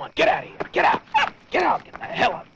on, get out of here. Get out. Get out. Get the hell out.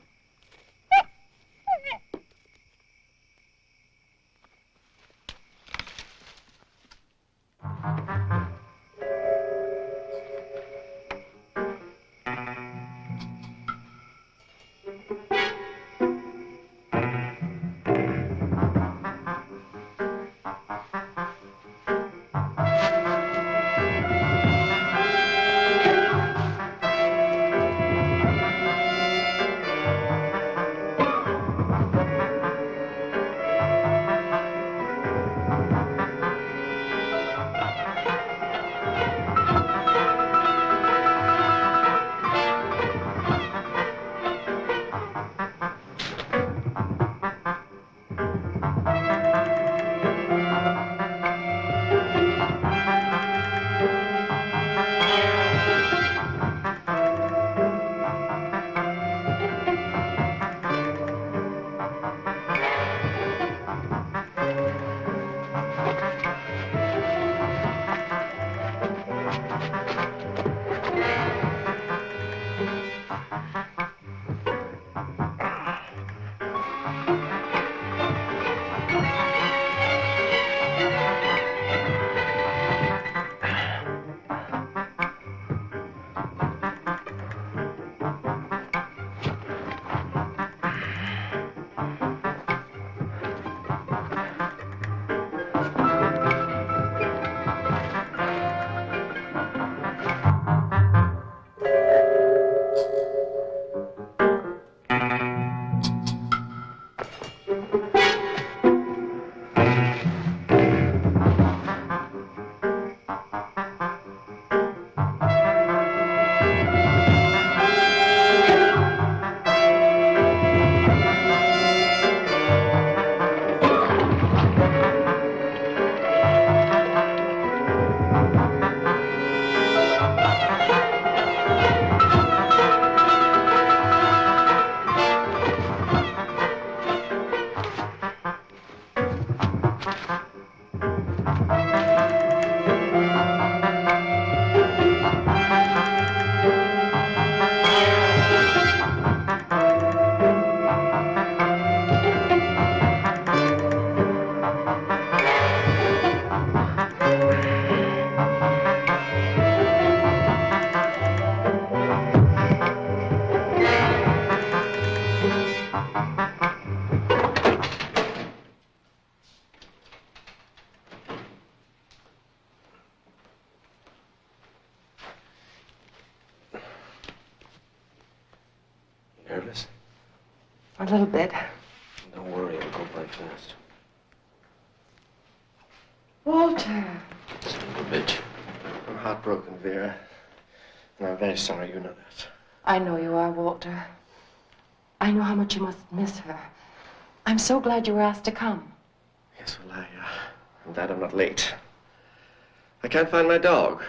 Nervous? A little bit. Don't worry, it'll go by fast. Walter. Son of a bitch. I'm heartbroken, Vera. And I'm very sorry you know that. I know you are, Walter. I know how much you must miss her. I'm so glad you were asked to come. Yes, well, I'm glad I'm not late. I can't find my dog.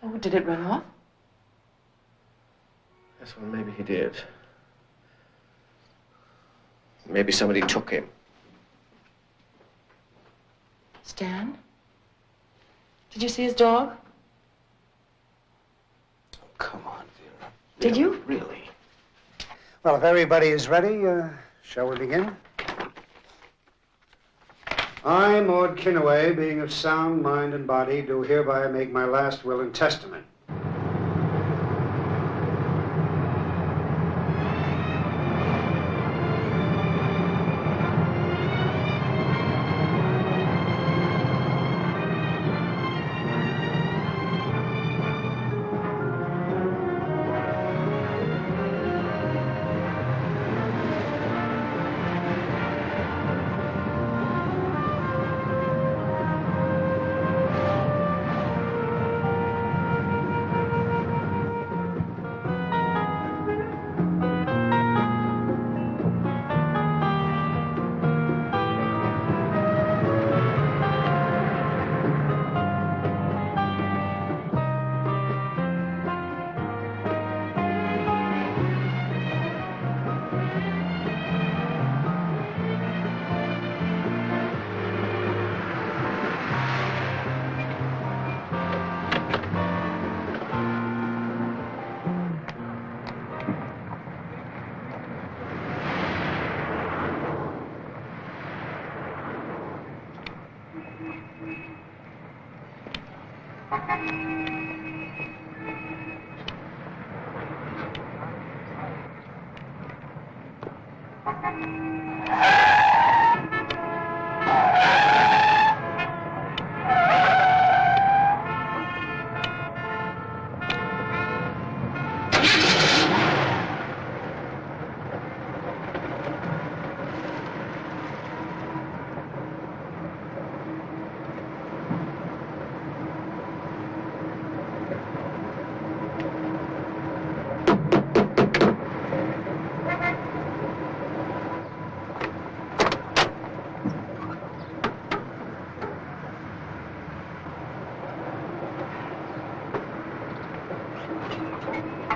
Oh, did it run off? Yes, well, maybe he did. Maybe somebody took him. Stan? Did you see his dog? Oh, come on, Vera. Did you? Really? Well, if everybody is ready, shall we begin? I, Maud Kinnaway, being of sound mind and body, do hereby make my last will and testament.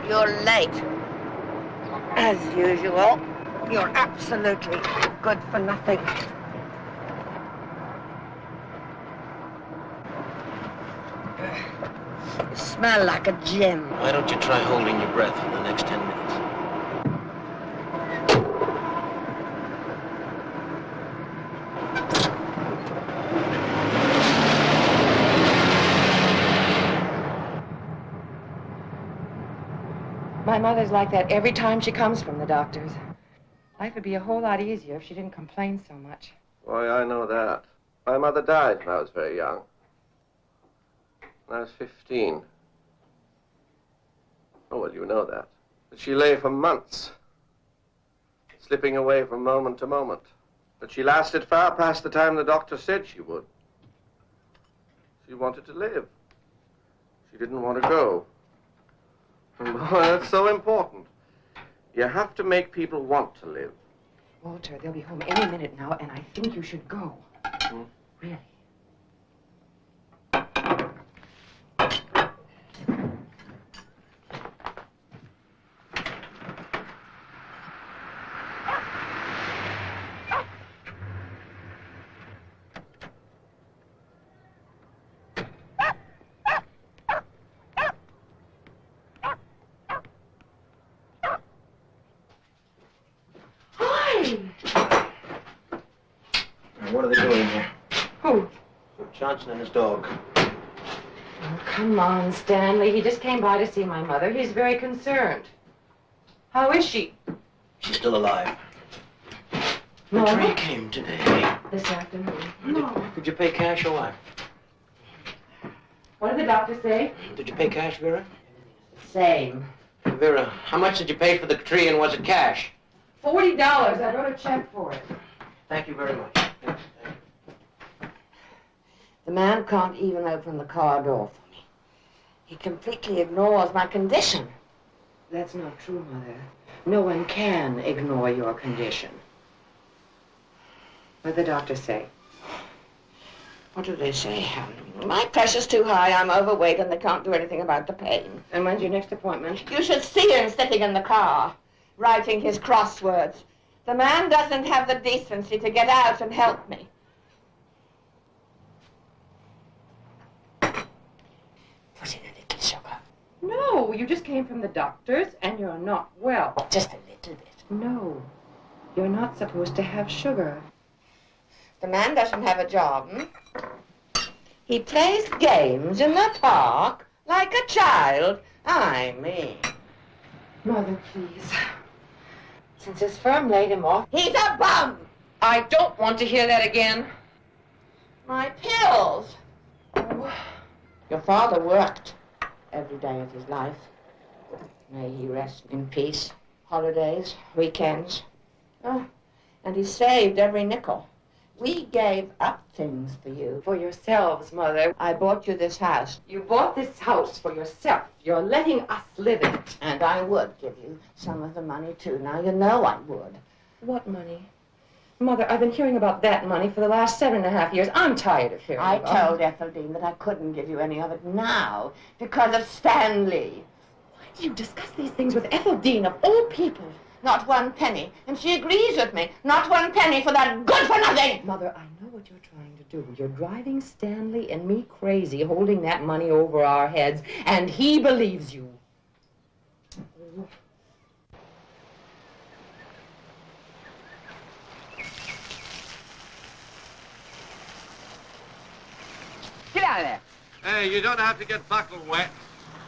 You're late. As usual. You're absolutely good for nothing. You smell like a gem. Why don't you try holding your breath for the next 10 minutes? My mother's like that every time she comes from the doctor's. Life would be a whole lot easier if she didn't complain so much. Boy, I know that. My mother died when I was very young. When I was 15. Oh, well, you know that. But she lay for months, slipping away from moment to moment. But she lasted far past the time the doctor said she would. She wanted to live. She didn't want to go. And boy, that's so important. You have to make people want to live. Walter, they'll be home any minute now, and I think you should go. Really. What are they doing here? Who? Johnson and his dog. Oh, come on, Stanley. He just came by to see my mother. He's very concerned. How is she? She's still alive. The No. tree came today. This afternoon. Did you pay cash or what? What did the doctor say? Did you pay cash, Vera? Same. Vera, how much did you pay for the tree and was it cash? $40. I wrote a check for it. Thank you very much. The man can't even open the car door for me. He completely ignores my condition. That's not true, Mother. No one can ignore your condition. What did the doctor say? What do they say? My pressure's too high, I'm overweight, and they can't do anything about the pain. And when's your next appointment? You should see him sitting in the car, writing his crosswords. The man doesn't have the decency to get out and help me. Put in a little sugar. No, you just came from the doctor's and you're not well. Just a little bit. No, you're not supposed to have sugar. The man doesn't have a job, He plays games in the park like a child. I mean. Mother, please. Since his firm laid him off... He's a bum! I don't want to hear that again. My pills. Oh, your father worked every day of his life. May he rest in peace. Holidays, weekends. Oh, and he saved every nickel. We gave up things for you. For yourselves, Mother. I bought you this house. You bought this house for yourself. You're letting us live in it. And I would give you some of the money, too. Now, you know I would. What money? Mother, I've been hearing about that money for the last 7.5 years. I'm tired of hearing I about it. told Etheldean that I couldn't give you any of it now because of Stanley. Why do you discuss these things with Etheldean, of all people? Not one penny. And she agrees with me. Not one penny for that good-for-nothing! Mother, I know what you're trying to do. You're driving Stanley and me crazy, holding that money over our heads, and he believes you. Get out of there. Hey, you don't have to get buckled wet.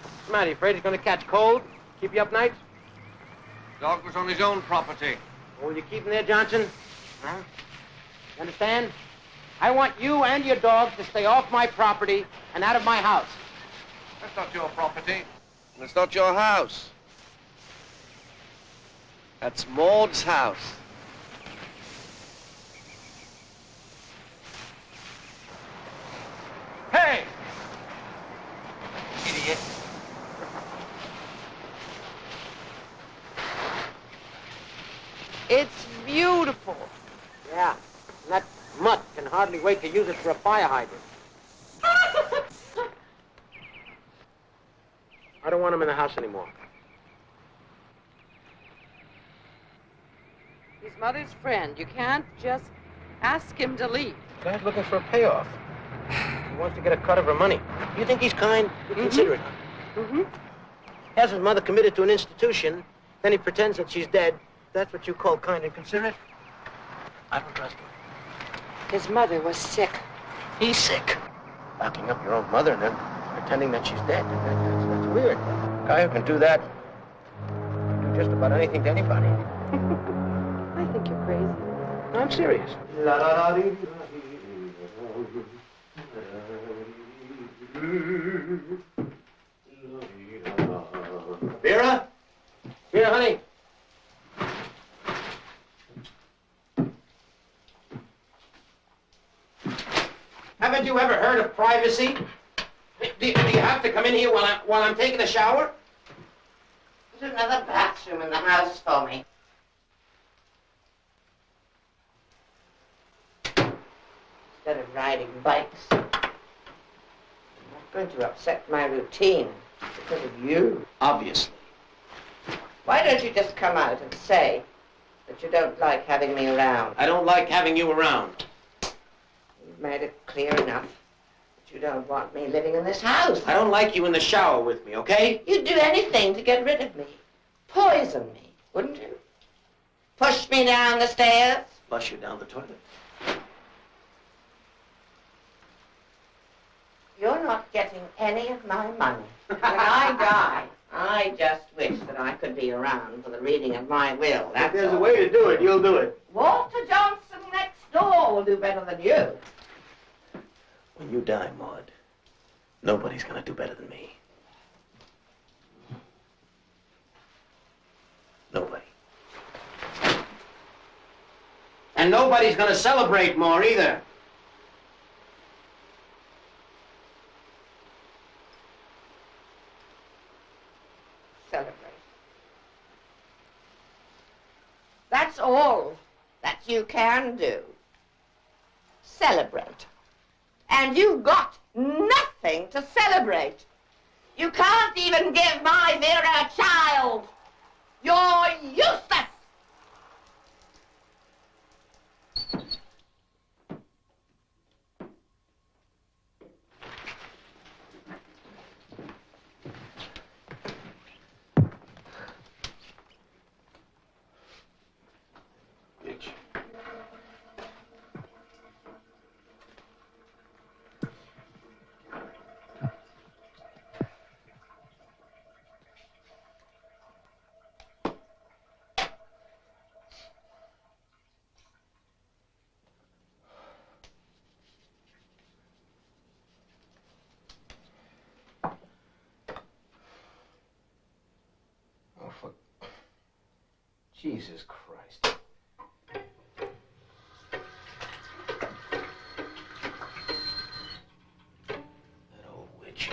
What's the matter? You afraid he's going to catch cold? Keep you up nights? Dog was on his own property. Oh, will you keep him there, Johnson? Huh? You understand? I want you and your dog to stay off my property and out of my house. That's not your property. And it's not your house. That's Maud's house. Hey! Idiot. It's beautiful. Yeah. And that mutt can hardly wait to use it for a fire hydrant. I don't want him in the house anymore. He's mother's friend. You can't just ask him to leave. The guy's looking for a payoff. He wants to get a cut of her money. You think he's kind? You're considerate. Mm-hmm. Has his mother committed to an institution, then he pretends that she's dead. That's what you call kind and considerate? I don't trust him. His mother was sick. He's sick. Locking up your own mother and then pretending that she's dead. That's weird. A guy who can do that can do just about anything to anybody. I think you're crazy. No, I'm serious. Vera? Vera, honey. Haven't you ever heard of privacy? Do you have to come in here while I'm taking a shower? There's another bathroom in the house for me. Instead of riding bikes. I'm not going to upset my routine because of you. Obviously. Why don't you just come out and say that you don't like having me around? I don't like having you around. You've made it clear enough that you don't want me living in this house. I don't like you in the shower with me, okay? You'd do anything to get rid of me. Poison me, wouldn't you? Push me down the stairs. Flush you down the toilet. You're not getting any of my money. When I die, I just wish that I could be around for the reading of my will. That's If there's all. a way to do it, you'll do it. Walter Johnson next door will do better than you. When you die, Maud, nobody's gonna do better than me. Nobody. And nobody's gonna celebrate more either. Celebrate. That's all that you can do. Celebrate. And you've got nothing to celebrate. You can't even give my Vera a child. You're useless. Bitch. Oh, for Jesus Christ. That old witch.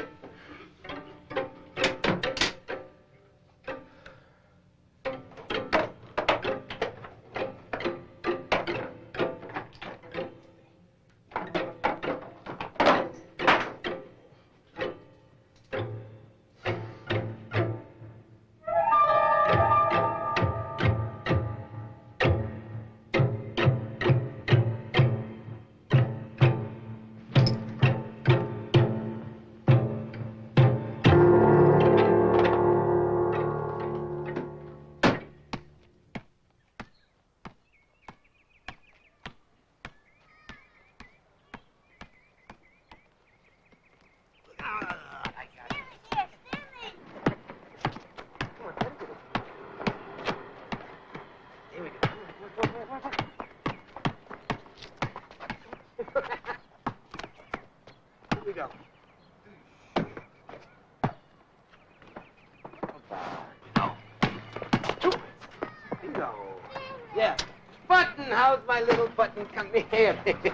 how's my little button? Come here. Good to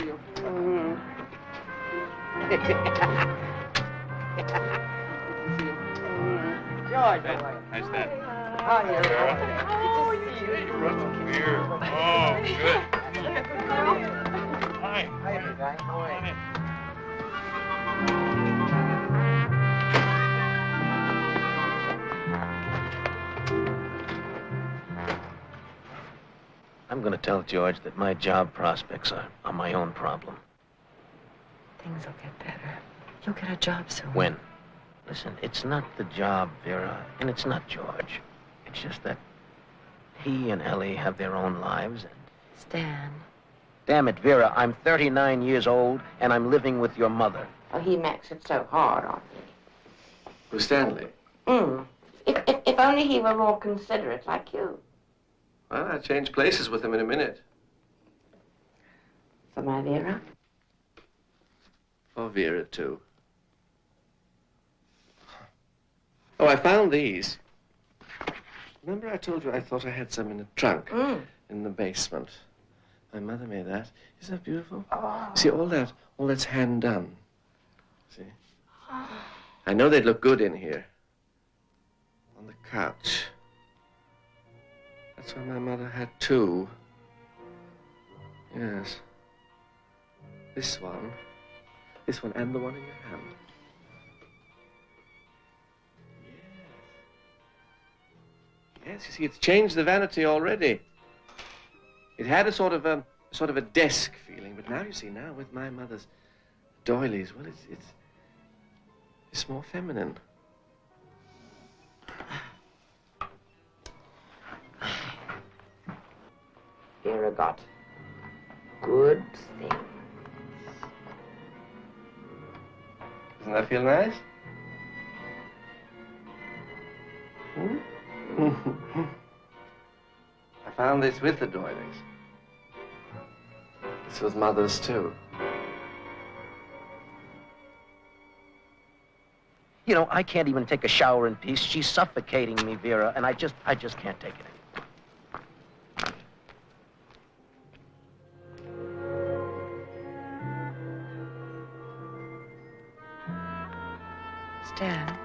see you. George, Nice Dad. how are you? Hey, you brought some beer. Oh, good. Hi. Hi, big guy. How are you? I'm going to tell George that my job prospects are my own problem. Things will get better. You'll get a job soon. When? Listen, it's not the job, Vera, and it's not George. It's just that he and Ellie have their own lives. And Stan. damn it, Vera, I'm 39 years old, and I'm living with your mother. Oh, he makes it so hard on me. Who's Stanley? If only he were more considerate like you. Well, I'll change places with him in a minute. For my Vera? For Vera, too. Oh, I found these. Remember I told you I thought I had some in the trunk in the basement? My mother made that. Isn't that beautiful? Oh. See, all that's hand done. See? I know they'd look good in here. On the couch. That's why my mother had two. Yes. This one, and the one in your hand. Yes, you see, it's changed the vanity already. It had a sort of a desk feeling, but now you see, now with my mother's doilies, well, it's more feminine. Vera got good things. Doesn't that feel nice? I found this with the doilies. This was Mother's, too. You know, I can't even take a shower in peace. She's suffocating me, Vera, and I just can't take it anymore. Stan.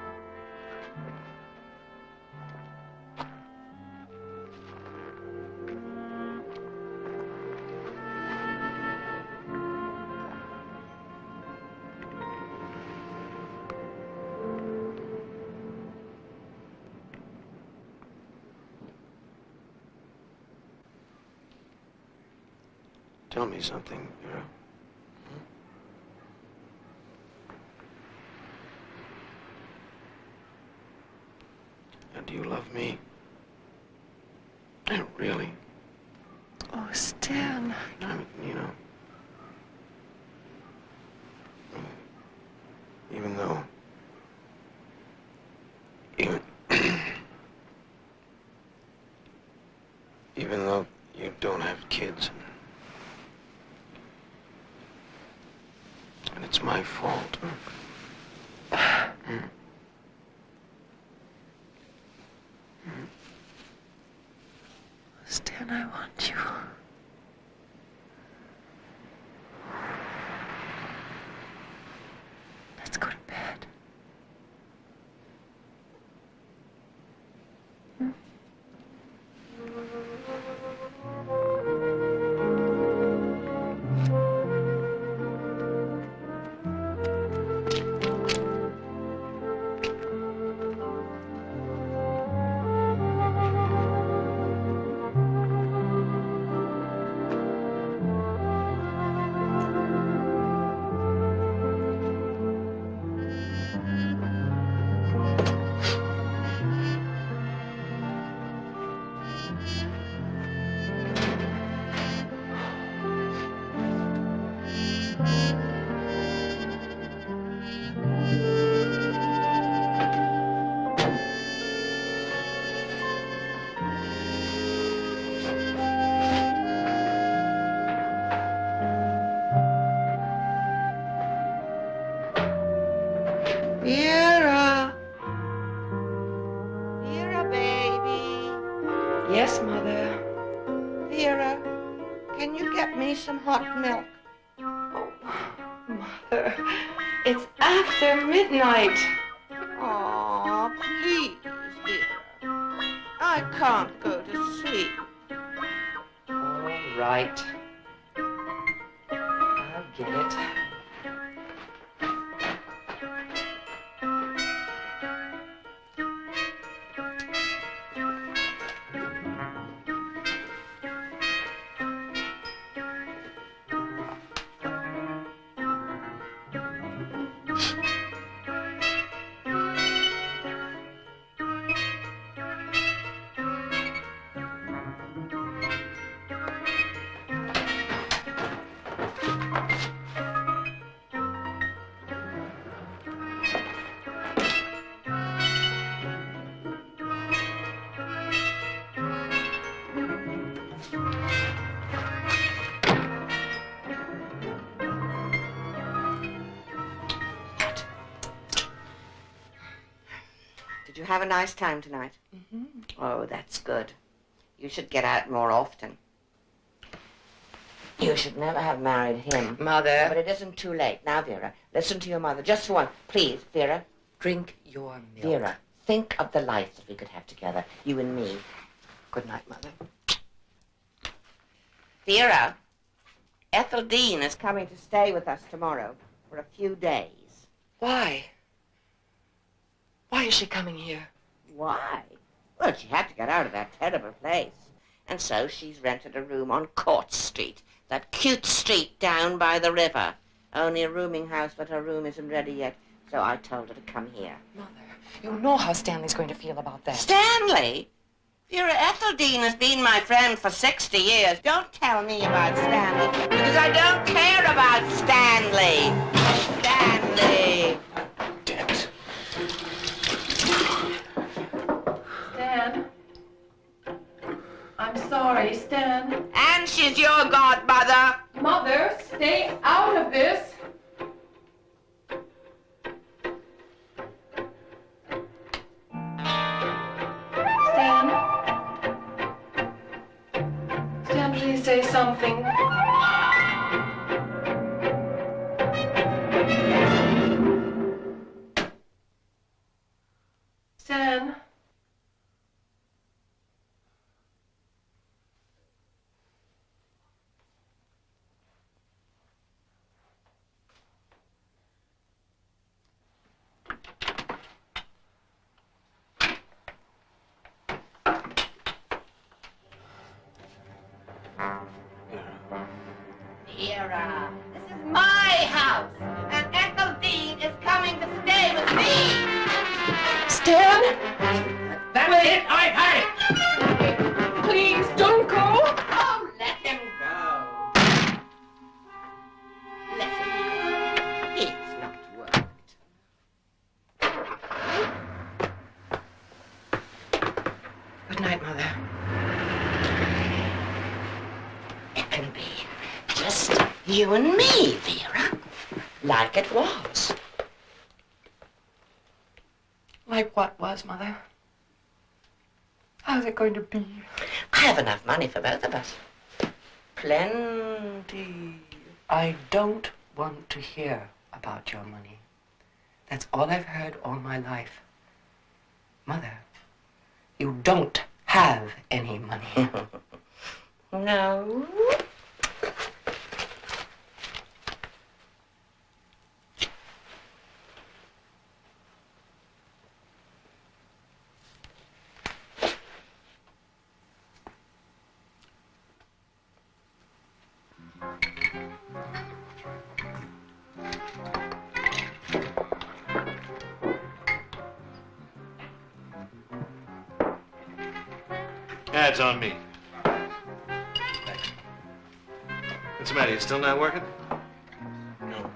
Tell me something, Vera. And do you love me? Really? Oh, Stan. I mean, you know. Even though you don't have kids. And it's my fault. Stan, I want you. Let's go to bed. Vera. Vera, baby. Yes, Mother. Can you get me some hot milk? Oh, Mother, it's after midnight. Oh, please, dear. I can't go to sleep. All right. I'll get it. Did you have a nice time tonight? Mm-hmm. Oh, that's good. You should get out more often. You should never have married him. Mother. But it isn't too late. Now, Vera, listen to your mother. Just for one. Please, Vera. Drink your milk. Vera, think of the life that we could have together, you and me. Good night, Mother. Vera, Geraldine is coming to stay with us tomorrow for a few days. Why? Why is she coming here? Why? Well, she had to get out of that terrible place. And so she's rented a room on Court Street, that cute street down by the river. Only a rooming house, but her room isn't ready yet. So I told her to come here. Mother, you know how Stanley's going to feel about that. Stanley? Vera, Geraldine has been my friend for 60 years. Don't tell me about Stanley, because I don't care about Stanley. Stanley. Damn it. Stan. I'm sorry, Stan. And she's your godmother. Mother, stay out of this. Stan, please say something. Stan. Vera, this is my house, and Geraldine is coming to stay with me. Stan? That's it! I've had it! Please don't go. Oh, let him go. Let him go. It's not worked. Good night, Mother. It can be just you and me, Vera, like it was. Like what was, Mother? How's it going to be? I have enough money for both of us. Plenty. I don't want to hear about your money. That's all I've heard all my life. Mother, you don't have any money. No. That's on me. What's the matter? You still not working? No.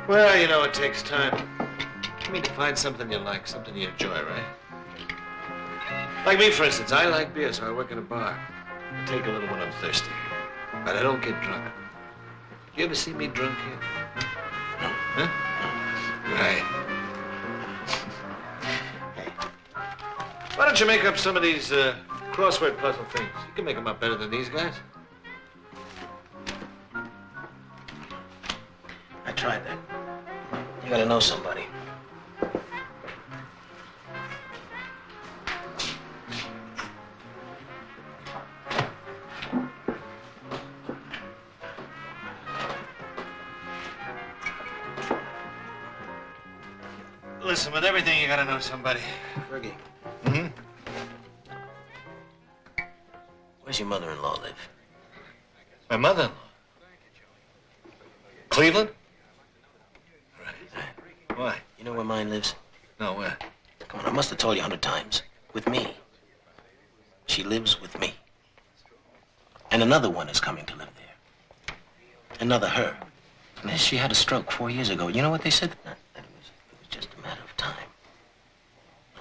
Well, you know, it takes time. I mean, to find something you like, something you enjoy, right? Like me, for instance. I like beer, so I work in a bar. I take a little when I'm thirsty. But I don't get drunk. You ever see me drunk yet? No. Huh? Right. Hey. Why don't you make up some of these crossword puzzle things? You can make them up better than these guys. tried that. You gotta know somebody. Listen, with everything, you gotta know somebody. Fergie, Mm-hmm. where's your mother-in-law live? My mother-in-law. Cleveland? Right. Why? You know where mine lives? No, where? Come on, I must have told you 100 times. With me. She lives with me. And another one is coming to live there. Another her. And she had a stroke 4 years ago. You know what they said? That it was just a matter of time.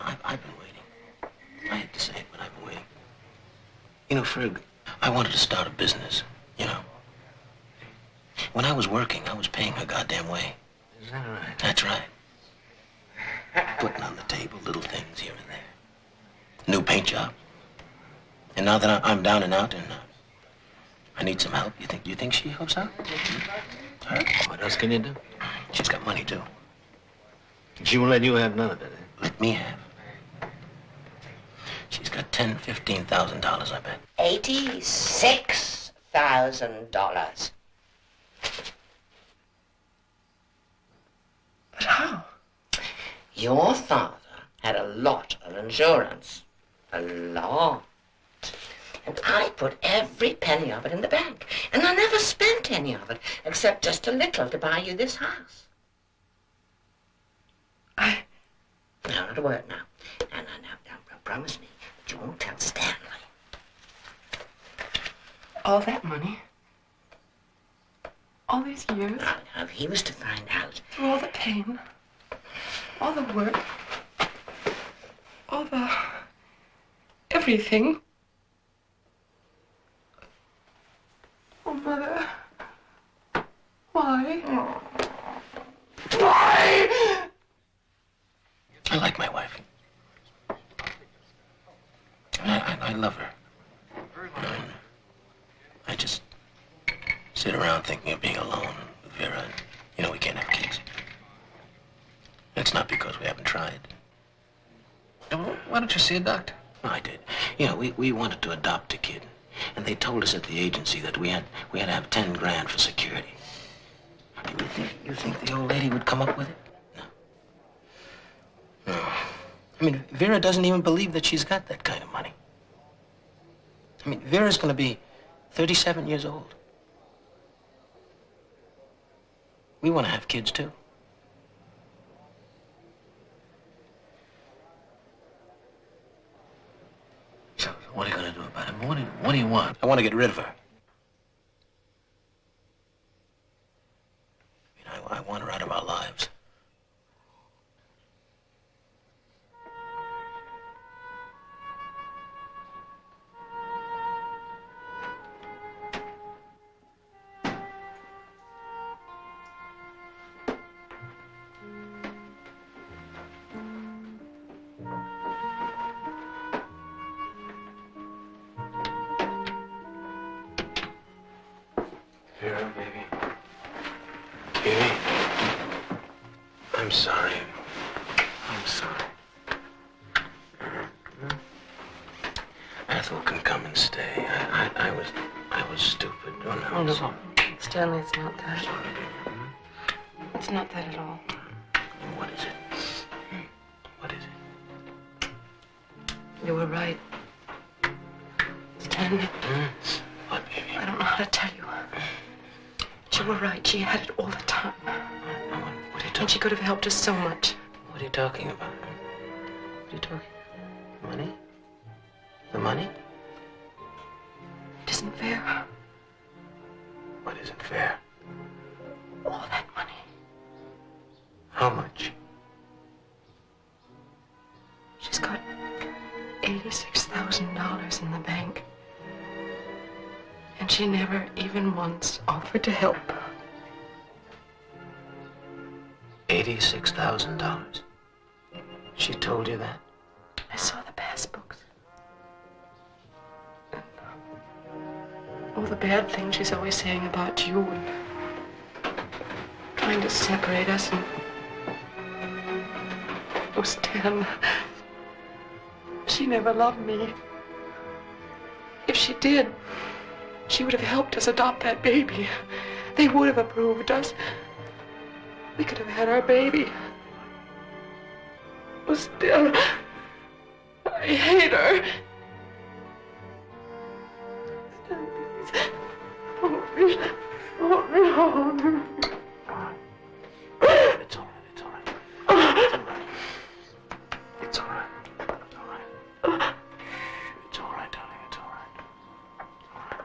I've been waiting. I hate to say it, but I've been waiting. You know, Ferg, I wanted to start a business, you know. When I was working, I was paying her goddamn way. Is that right? That's right. Putting on the table little things here and there. New paint job. And now that I'm down and out and I need some help, you think she helps out? Her? What else can you do? She's got money, too. She won't let you have none of it, eh? Let me have. She's got $10,000, $15,000, I bet. $86,000. But how? Your father had a lot of insurance. A lot. And I put every penny of it in the bank. And I never spent any of it, except just a little to buy you this house. No, not a word now. Now, promise me that you won't tell Stanley. All that money? All these years? Now, if he was to find out... Through all the pain, all the work, all the... everything. Oh, Mother. Why? Why? I like my wife. I love her. You know, I just sit around thinking of being alone with Vera. And, you know, we can't have kids. It's not because we haven't tried. Why don't you see a doctor? No, I did. You know, we wanted to adopt a kid. And they told us at the agency that we had to have 10 grand for security. You think the old lady would come up with it? No. No. I mean, Vera doesn't even believe that she's got that kind of money. I mean, Vera's going to be 37 years old. We want to have kids, too. So what are you going to do about it? What do you want? I want to get rid of her. I mean, I want her out of our lives. Vera, baby. Baby. I'm sorry. I'm sorry. Ethel can come and stay. I was stupid. Oh, no. Stanley, it's not that. It's not that at all. What is it? What is it? You were right. Stanley. What, baby? I don't know how to tell you. But you were right. She had it all the time. What are you talking? And she could have helped us so much. What are you talking about? What are you talking about? Money? The money? It isn't fair. What isn't fair? All that money. How much? She's got $86,000 in the bank. And she never even once offered to help. $86,000? She told you that? I saw the passbooks. And all the bad things she's always saying about you and trying to separate us. And it was 10. She never loved me. If she did, she would have helped us adopt that baby. They would have approved us. We could have had our baby. But still, I hate her. Still, please, hold me. Hold me, hold me. It's all right, it's all right. It's all right. It's all right. All right. It's all right, darling, it's all right. It's all right.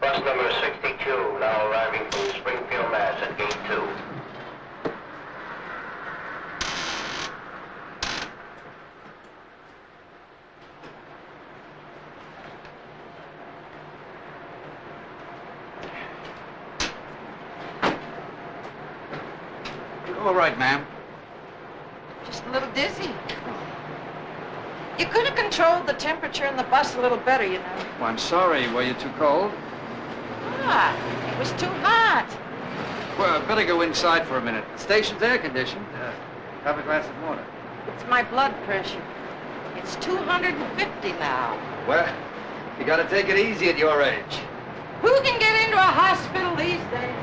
Bus number 62, now arriving from Springfield, Mass. at gate 2. All right, ma'am. Just a little dizzy. You could have controlled the temperature in the bus a little better, you know. Well, I'm sorry. Were you too cold? Ah, it was too hot. Well, I'd better go inside for a minute. The station's air-conditioned. Have a glass of water. It's my blood pressure. It's 250 now. Well, you gotta take it easy at your age. Who can get into a hospital these days?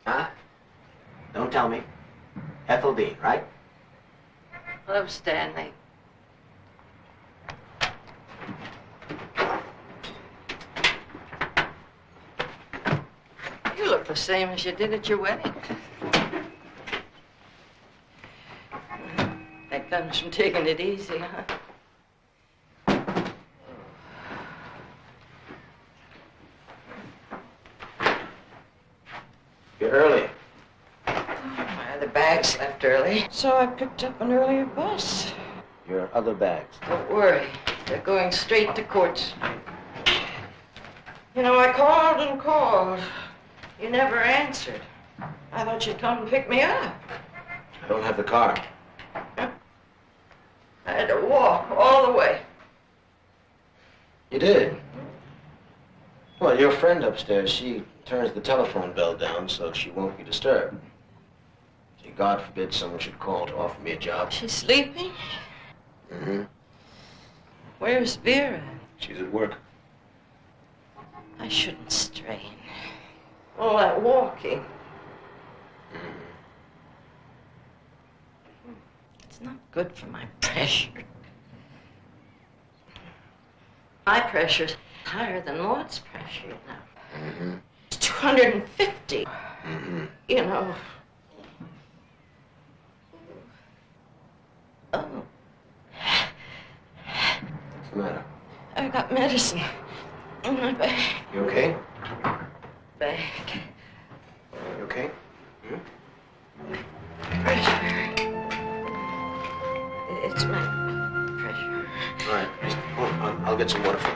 Huh? Don't tell me. Geraldine, right? Hello, Stanley. You look the same as you did at your wedding. That comes from taking it easy, huh? You're early. The bags left early, so I picked up an earlier bus. Your other bags. Don't worry. They're going straight to court. You know, I called and called. You never answered. I thought you'd come and pick me up. I don't have the car. I had to walk all the way. You did? Well, your friend upstairs, she turns the telephone bell down so she won't be disturbed. See, God forbid someone should call to offer me a job. She's sleeping? Mm-hmm. Where's Vera? She's at work. I shouldn't strain. All that walking. Mm-hmm. It's not good for my pressure. My pressure's higher than Maud's pressure, you know. Mm-hmm. It's 250. Mm-hmm. You know. Oh. What's the matter? I got medicine in my bag. You okay? Bag. You okay? Hmm? Pressure. It's my pressure. All right, just hold on. I'll get some water for you.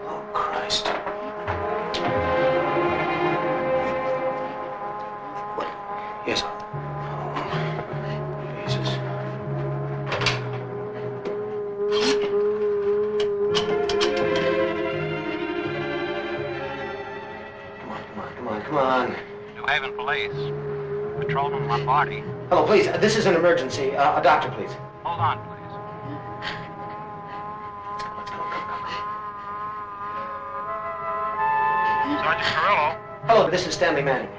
Oh, Christ. What? Yes. Oh, Jesus. Come on. New Haven Police. Patrolman Lombardi. Hello, please. This is an emergency. A doctor, please. Hold on, please. Let's go. Come. Sergeant Carrillo. Hello, this is Stanley Manning.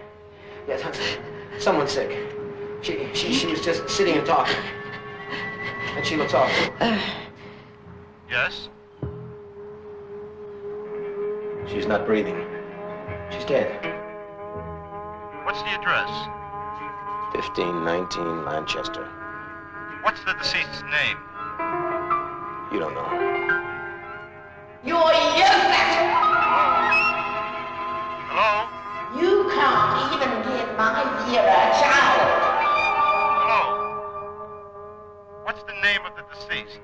Yes, someone's sick. She was just sitting and talking. And she looks awful. Yes? She's not breathing. She's dead. What's the address? 1519 Lanchester. What's the deceased's name? You don't know. You're useless! Hello? You can't even give my Vera a child. Hello? What's the name of the deceased?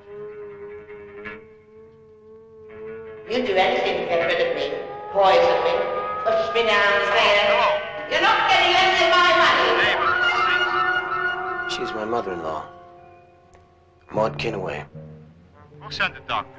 You'd do anything to get rid of me. Poison me. Push me downstairs. Hello? You're not getting any of my money. Name of the deceased. She's my mother-in-law. Maud Kinnaway. Who sent the doctor?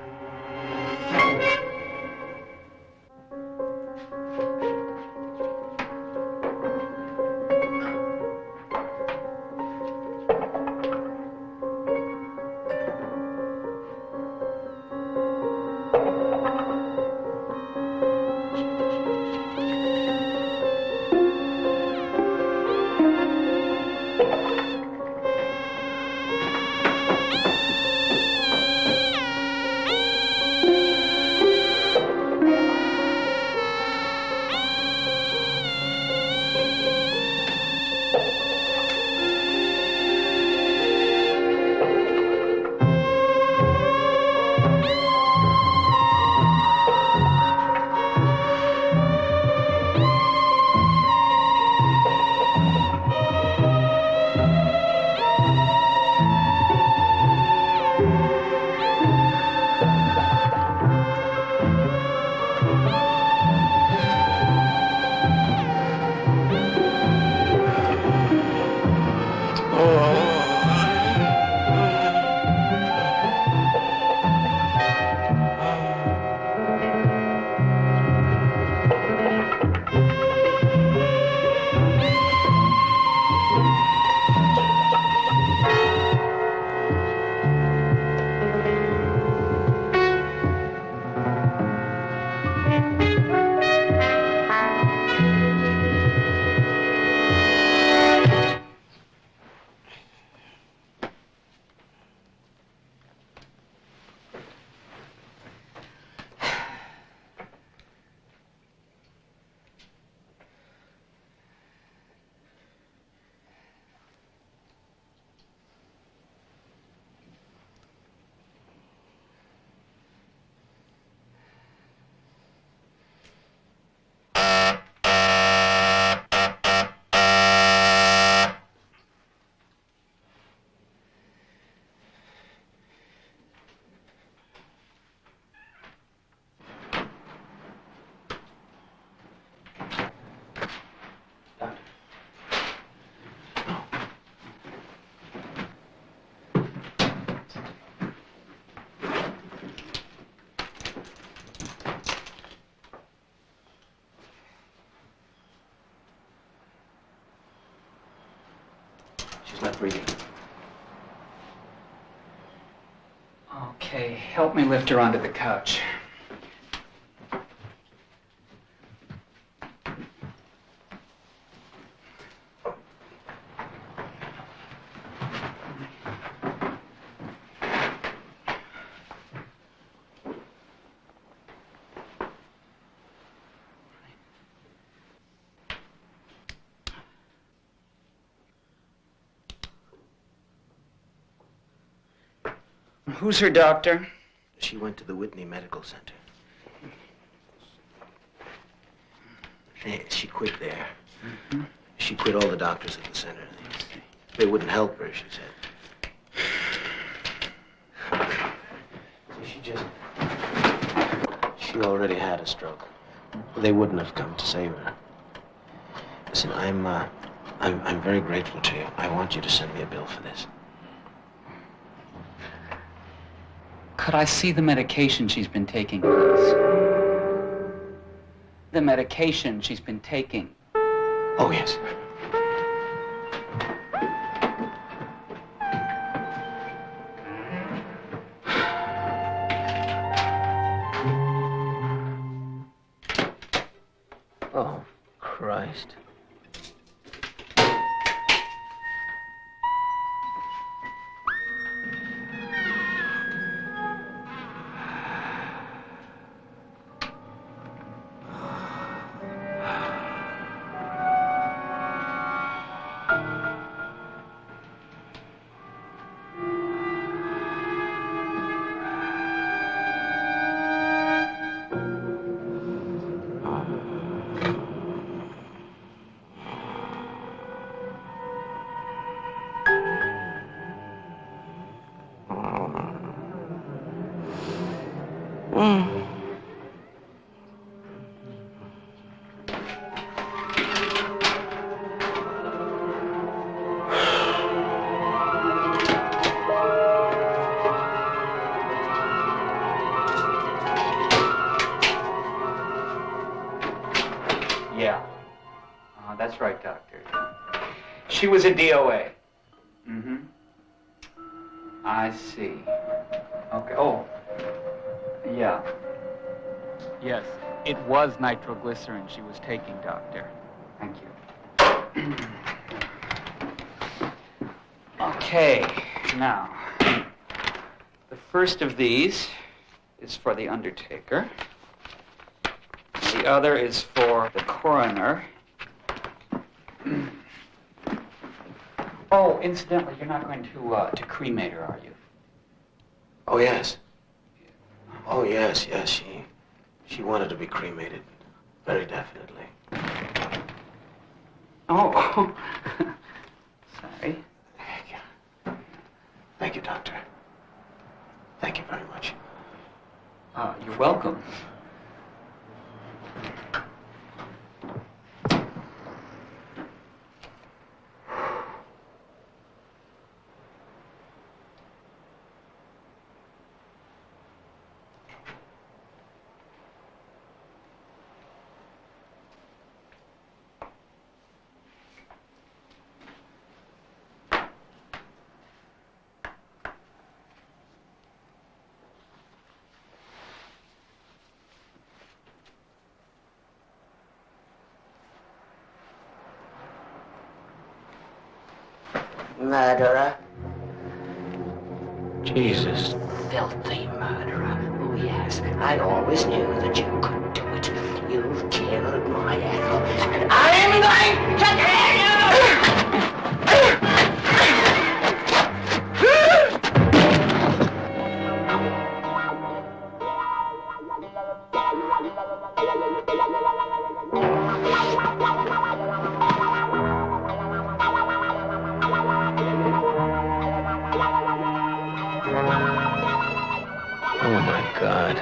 She's not breathing. Okay, help me lift her onto the couch. Who's her doctor? She went to the Whitney Medical Center. She quit there. Mm-hmm. She quit all the doctors at the center. They wouldn't help her, she said. She already had a stroke. They wouldn't have come to save her. Listen, I'm very grateful to you. I want you to send me a bill for this. Could I see the medication she's been taking, please? The medication she's been taking. Oh, yes. Oh, Christ. That's right, Doctor. She was a DOA. Mm-hmm. I see. Okay. Oh. Yeah. Yes, it was nitroglycerin she was taking, Doctor. Thank you. Okay, now, the first of these is for the undertaker. The other is for the coroner. Oh, incidentally, you're not going to cremate her, are you? Oh, yes. Oh, yes. She wanted to be cremated. Very definitely. Oh. Sorry. Thank you, Doctor. Thank you very much. You're welcome. Murderer. Jesus. Filthy murderer. Oh, yes. I always knew that you could do it. You've killed my Ethel, and I'm going to kill you! Oh, my God.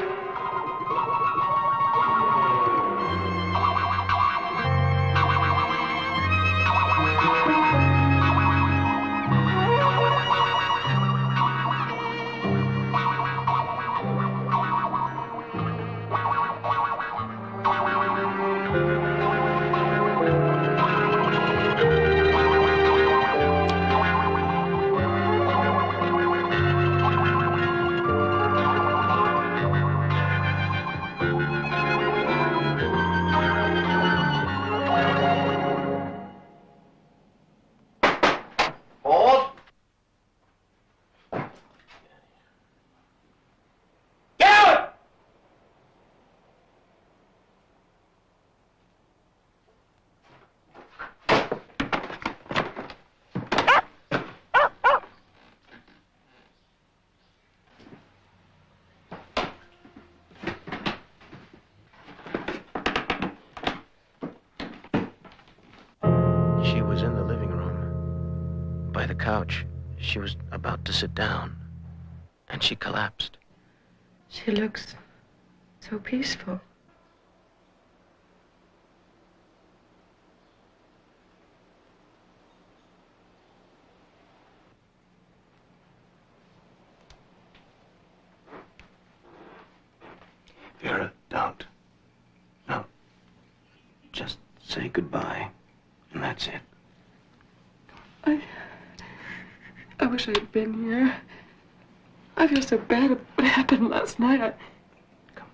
couch. She was about to sit down, and she collapsed. She looks so peaceful. Vera, don't. No. Just say goodbye, and that's it. I wish I had been here. I feel so bad about what happened last night. Come.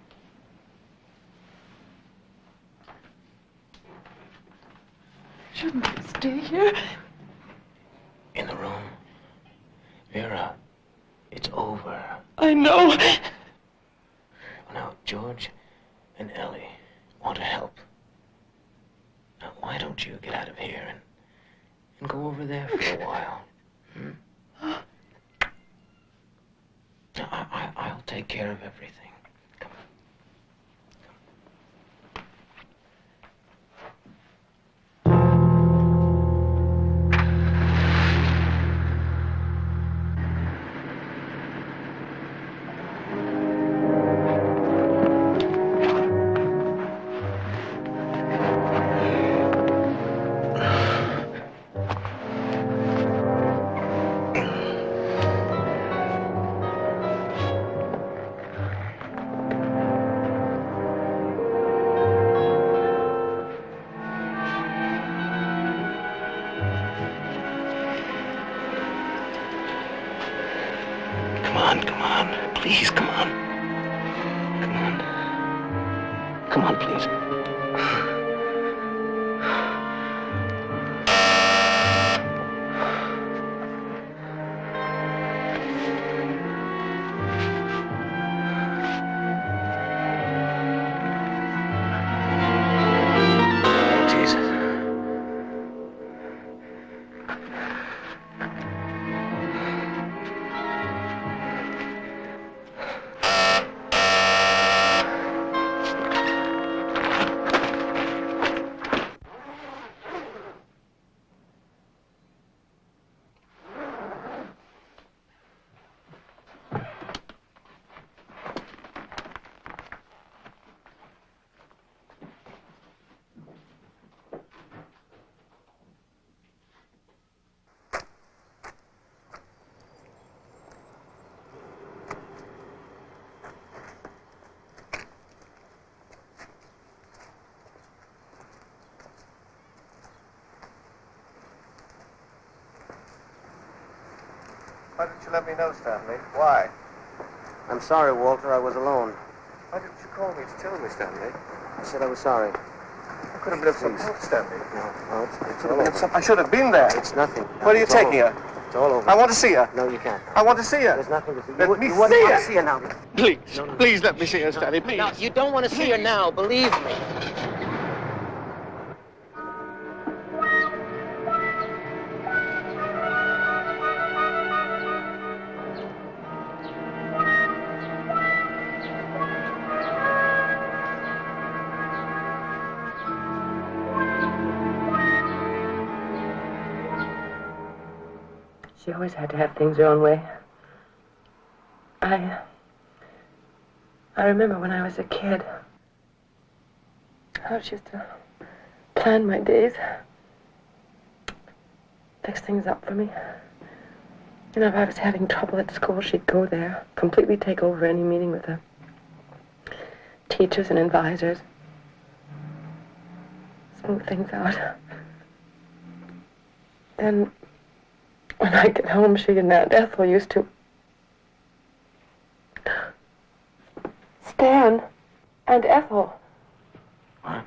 Shouldn't I stay here? In the room. Vera, it's over. I know. Now, George and Ellie want to help. Now, why don't you get out of here and go over there for a while? I'll take care of everything. Come on. Come on, please, come on. Come on. Come on, please. Why didn't you let me know, Stanley? Why? I'm sorry, Walter. I was alone. Why didn't you call me to tell me, Stanley? I said I was sorry. I could have been of some help, Stanley. No, it's Could all have been of over. some... I should have been there. It's nothing. Where do you It's take all me? over. It's all over. I want to see her. No, you can't. I want to see her. There's nothing to see. Let me you wouldn't see want her. to see her now. Please, No. please let me see her, Stanley, please. No, you don't want to see her now. Believe me. She always had to have things her own way. I remember when I was a kid, how she used to plan my days, fix things up for me. You know, if I was having trouble at school, she'd go there, completely take over any meeting with the teachers and advisors, smooth things out. Then, when I get home, she and Aunt Ethel used to... Stan, Aunt Ethel. What?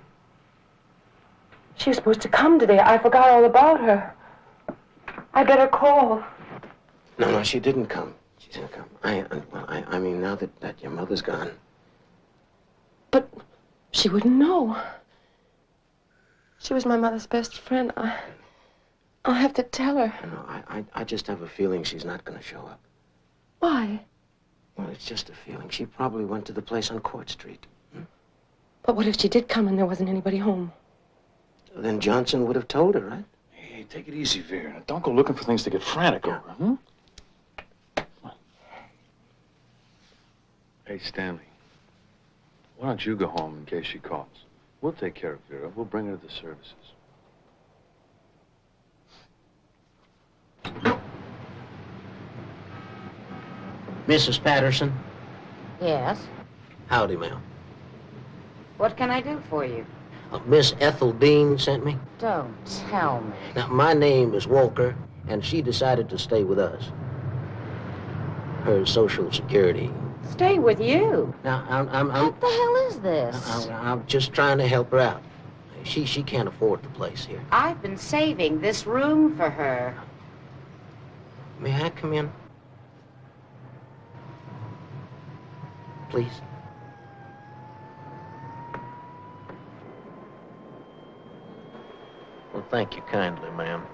She was supposed to come today. I forgot all about her. I better call. No, she didn't come. She didn't come. I mean, now that your mother's gone. But she wouldn't know. She was my mother's best friend. I'll have to tell her. No, I just have a feeling she's not going to show up. Why? Well, it's just a feeling. She probably went to the place on Court Street. But what if she did come and there wasn't anybody home? Then Johnson would have told her, right? He take it easy, Vera. Now, don't go looking for things to get frantic over, hmm? Hey, Stanley. Why don't you go home in case she calls? We'll take care of Vera. We'll bring her to the services. Mrs. Patterson? Yes? Howdy, ma'am. What can I do for you? Miss Ethel Dean sent me. Don't tell me. Now, my name is Walker, and she decided to stay with us. Her Social Security. Stay with you? Now, What the hell is this? I'm just trying to help her out. She can't afford the place here. I've been saving this room for her. May I come in? Please. Well, thank you kindly, ma'am.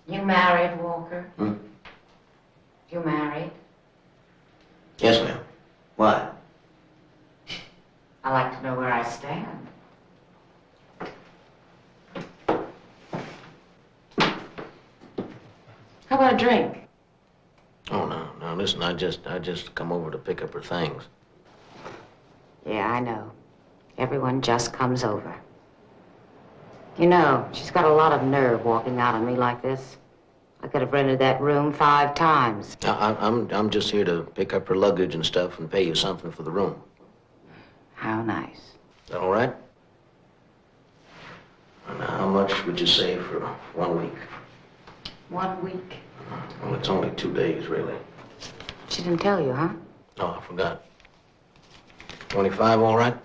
You married, Walker? Hmm? You married? Yes, ma'am. Why? I like to know where I stand. How about a drink? Oh, no, listen, I just come over to pick up her things. Yeah, I know. Everyone just comes over. You know, she's got a lot of nerve walking out on me like this. I could have rented that room 5 times. I'm just here to pick up her luggage and stuff and pay you something for the room. How nice. Is that all right? And how much would you say for 1 week? 1 week? Well, it's only 2 days, really. She didn't tell you, huh? Oh, I forgot. 25, all right?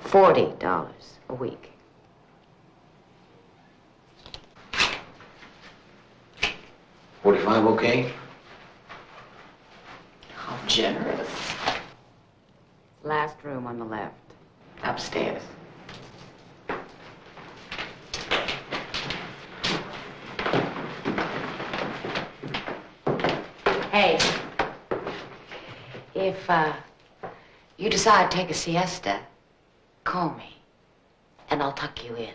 $40 a week. $45, okay? How generous. Last room on the left. Upstairs. Hey, if you decide to take a siesta, call me, and I'll tuck you in.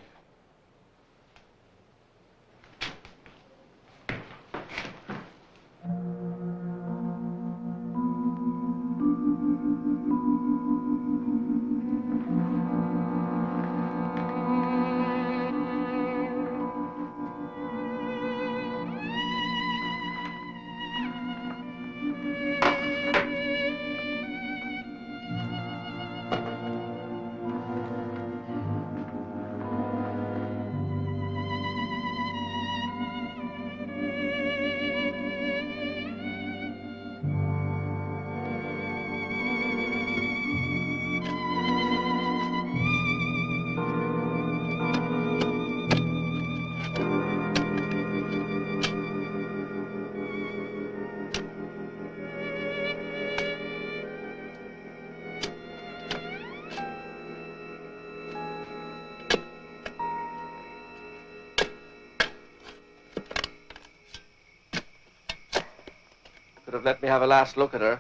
Could have let me have a last look at her.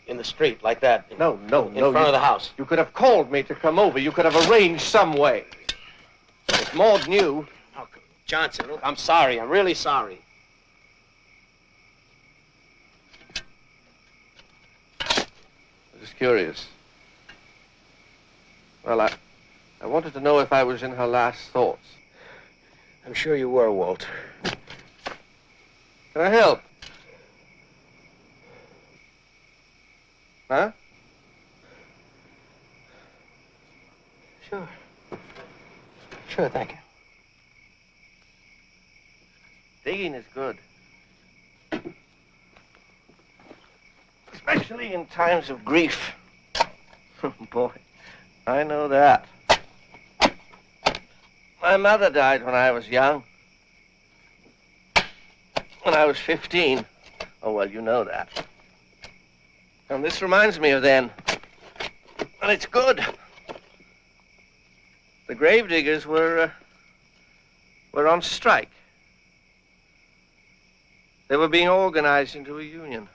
In the street, like that? No. In front of the house? You could have called me to come over. You could have arranged some way. If Maud knew... Oh, Johnson, look, I'm sorry. I'm really sorry. I'm just curious. Well, I wanted to know if I was in her last thoughts. I'm sure you were, Walter. Can I help? Huh? Sure. Sure, thank you. Digging is good. Especially in times of grief. Boy, I know that. My mother died when I was young. When I was 15. Oh, well, you know that. And this reminds me of then. And it's good. The gravediggers were were on strike. They were being organized into a union.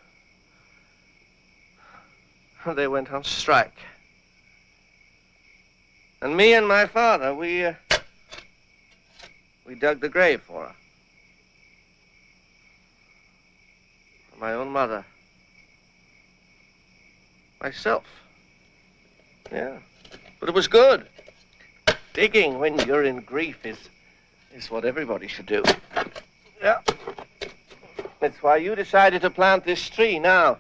They went on strike. And me and my father, we dug the grave for her. My own mother. Myself. Yeah. But it was good. Digging when you're in grief is what everybody should do. Yeah. That's why you decided to plant this tree now.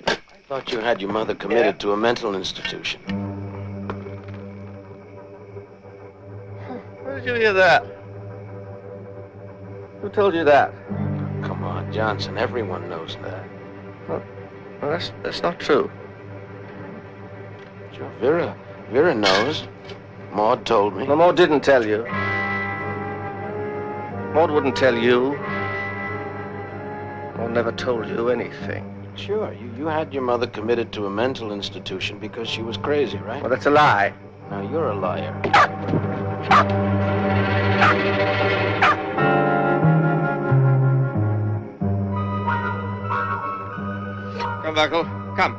I thought you had your mother committed to a mental institution. Where did you hear that? Who told you that? Come on, Johnson. Everyone knows that. Well, that's not true. Sure, Vera knows. Maud told me. No, Maud didn't tell you. Maud wouldn't tell you. Maud never told you anything. Sure, you had your mother committed to a mental institution because she was crazy, right? Well, that's a lie. Now, you're a liar. Come, Buckle. Come.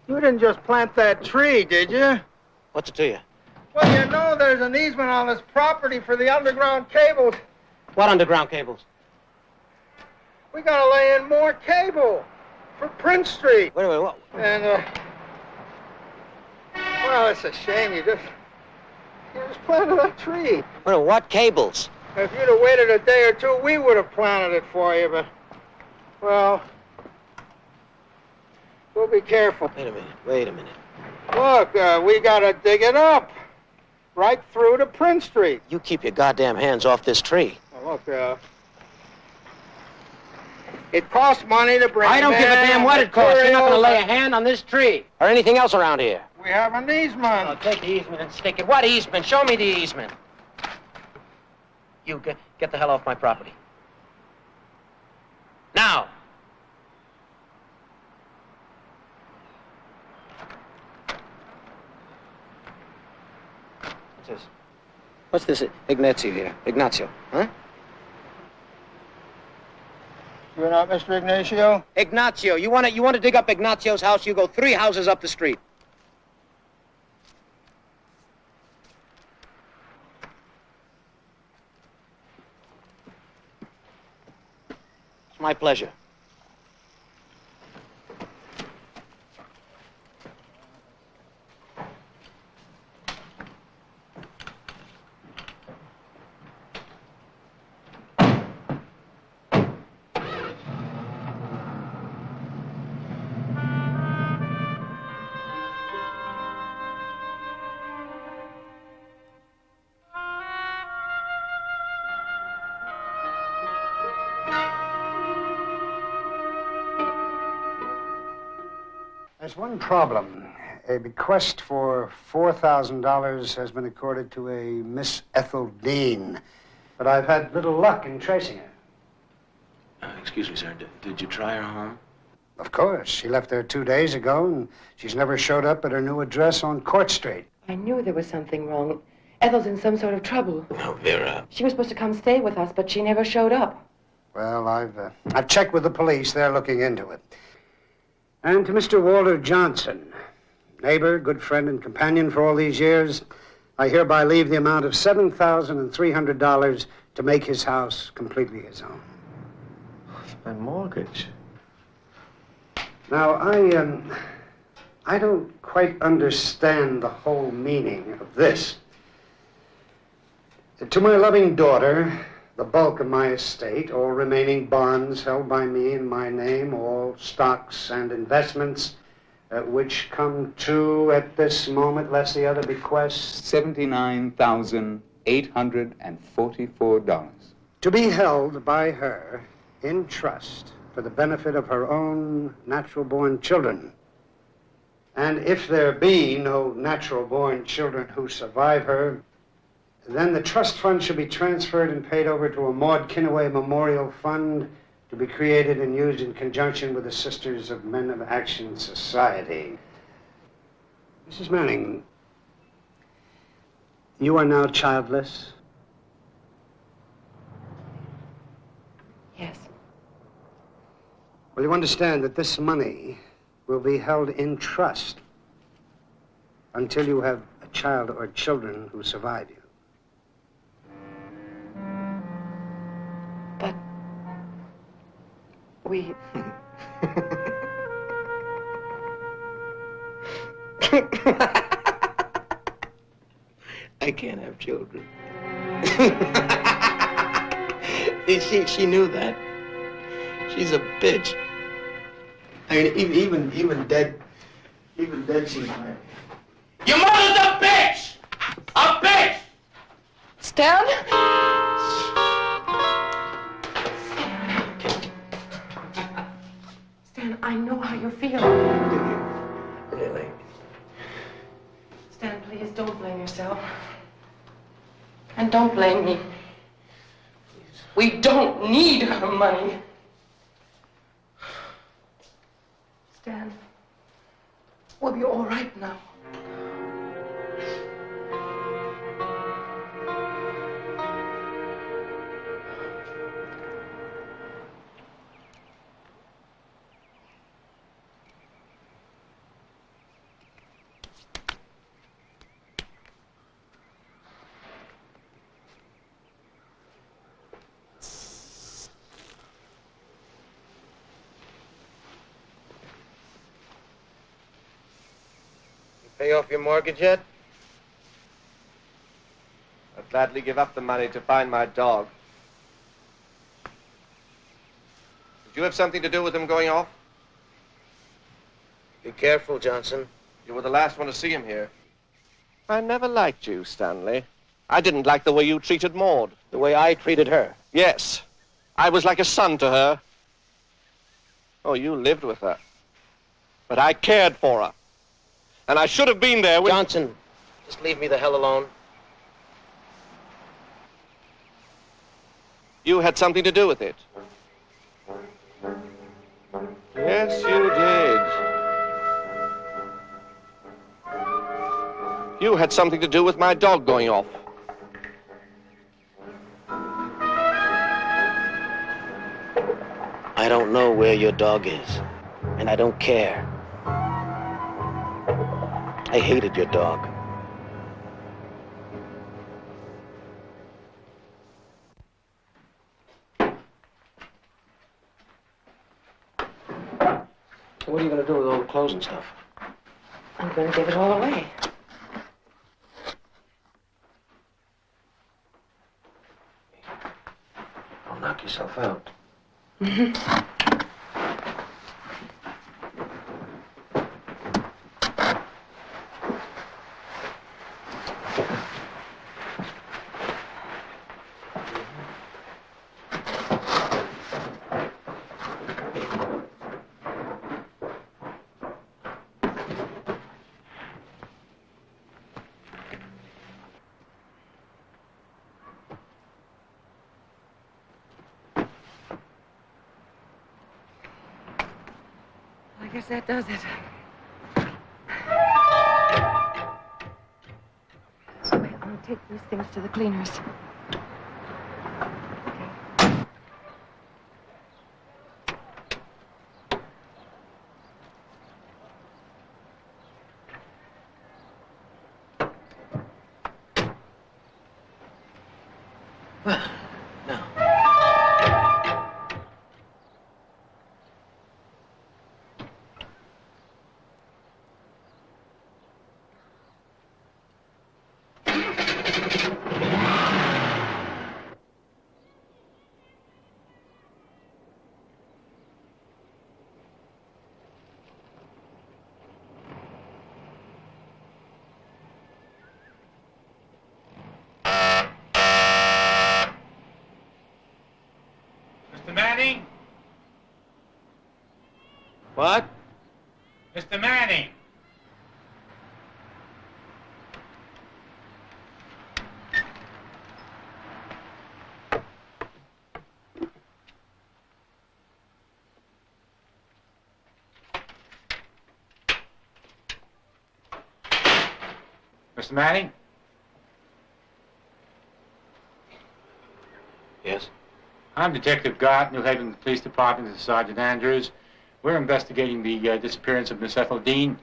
You didn't just plant that tree, did you? What's it to you? Well, you know there's an easement on this property for the underground cables. What underground cables? We gotta lay in more cable for Prince Street. Wait, what? And, well, it's a shame you just planted that tree. Wait, what cables? If you'd have waited a day or two, we would have planted it for you, but, well, we'll be careful. Wait a minute. Look, we gotta dig it up. Right through to Prince Street. You keep your goddamn hands off this tree. Well, look, it costs money to bring I don't give a damn what it costs. You're not gonna lay a hand on this tree. Or anything else around here. We have an easement. Oh, take the easement and stick it. What easement? Show me the easement. You get the hell off my property. Now. What's this Ignazio here? Ignazio, huh? You're not Mr. Ignacio? Ignazio. You want to dig up Ignazio's house, you go 3 houses up the street. It's my pleasure. There's one problem. A bequest for $4,000 has been accorded to a Miss Ethel Dean, but I've had little luck in tracing her. Excuse me, sir. Did you try her home? Of course. She left there 2 days ago, and she's never showed up at her new address on Court Street. I knew there was something wrong. Ethel's in some sort of trouble. No, Vera. She was supposed to come stay with us, but she never showed up. Well, I've checked with the police. They're looking into it. And to Mr. Walter Johnson, neighbor, good friend, and companion for all these years, I hereby leave the amount of $7,300 to make his house completely his own. My mortgage. Now, I don't quite understand the whole meaning of this. To my loving daughter, the bulk of my estate, all remaining bonds held by me in my name, all stocks and investments, which come to, at this moment, lest the other bequests, $79,844. to be held by her in trust for the benefit of her own natural-born children. And if there be no natural-born children who survive her, then the trust fund should be transferred and paid over to a Maud Kinnaway Memorial Fund to be created and used in conjunction with the Sisters of Men of Action Society. Mrs. Manning, you are now childless? Yes. Well, you understand that this money will be held in trust until you have a child or children who survive you. But we... I can't have children. she knew that. She's a bitch. I mean, even dead she's mad. Your mother's a bitch! A bitch! Stan? Stan, I know how you feel. Really? Stan, please don't blame yourself. And don't blame me. We don't need her money. Stan, we'll be all right now. Pay off your mortgage yet? I'd gladly give up the money to find my dog. Did you have something to do with him going off? Be careful, Johnson. You were the last one to see him here. I never liked you, Stanley. I didn't like the way you treated Maud. The way I treated her. Yes. I was like a son to her. Oh, you lived with her. But I cared for her. And I should have been there when... Johnson, just leave me the hell alone. You had something to do with it. Yes, you did. You had something to do with my dog going off. I don't know where your dog is, and I don't care. I hated your dog. What are you going to do with all the clothes and stuff? I'm going to give it all away. Don't knock yourself out. guess that does it. I'll take these things to the cleaners. Well, now. Mr. Manning? What? Mr. Manning? Mr. Manning? Yes? I'm Detective Gott, New Haven Police Department. This is Sergeant Andrews. We're investigating the disappearance of Miss Geraldine.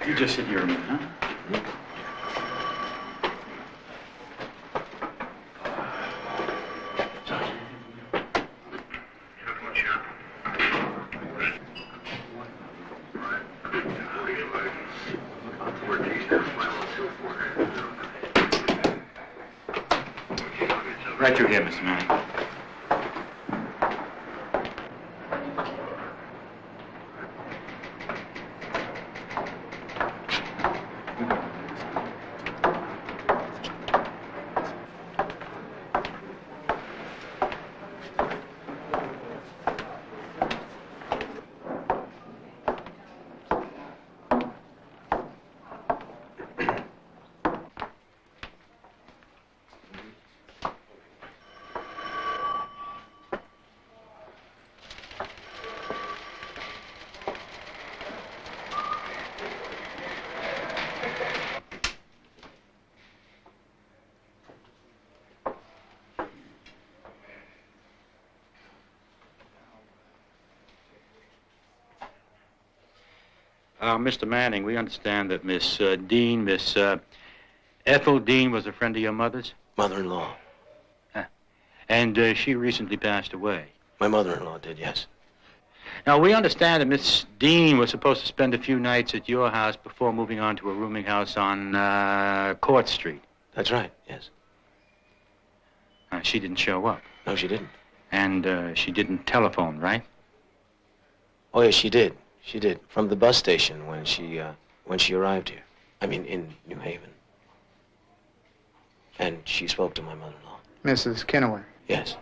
You just sit here a minute, huh? Right through here, Mr. Manning. Mr. Manning, we understand that Miss Ethel Dean was a friend of your mother's? Mother-in-law. And she recently passed away. My mother-in-law did, yes. Now, we understand that Miss Dean was supposed to spend a few nights at your house before moving on to a rooming house on Court Street. That's right, yes. She didn't show up. No, she didn't. And she didn't telephone, right? Oh, yes, she did. She did. From the bus station when she arrived here. I mean, in New Haven. And she spoke to my mother-in-law. Mrs. Kinnaway? Yes.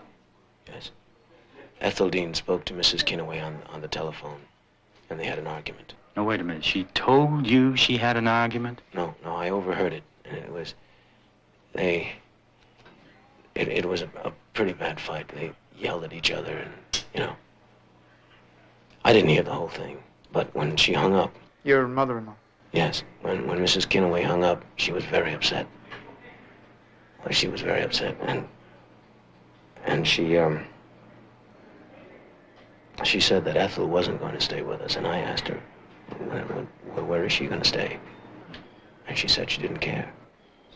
Yes. Ethel Dean spoke to Mrs. Kinnaway on the telephone, and they had an argument. No, wait a minute. She told you she had an argument? No, I overheard it, and it was... It was a pretty bad fight. They yelled at each other, and, you know... I didn't hear the whole thing. But when she hung up... Your mother-in-law? Yes. When Mrs. Kinnaway hung up, she was very upset. Well, she was very upset, and she said that Ethel wasn't going to stay with us, and I asked her, where is she going to stay? And she said she didn't care.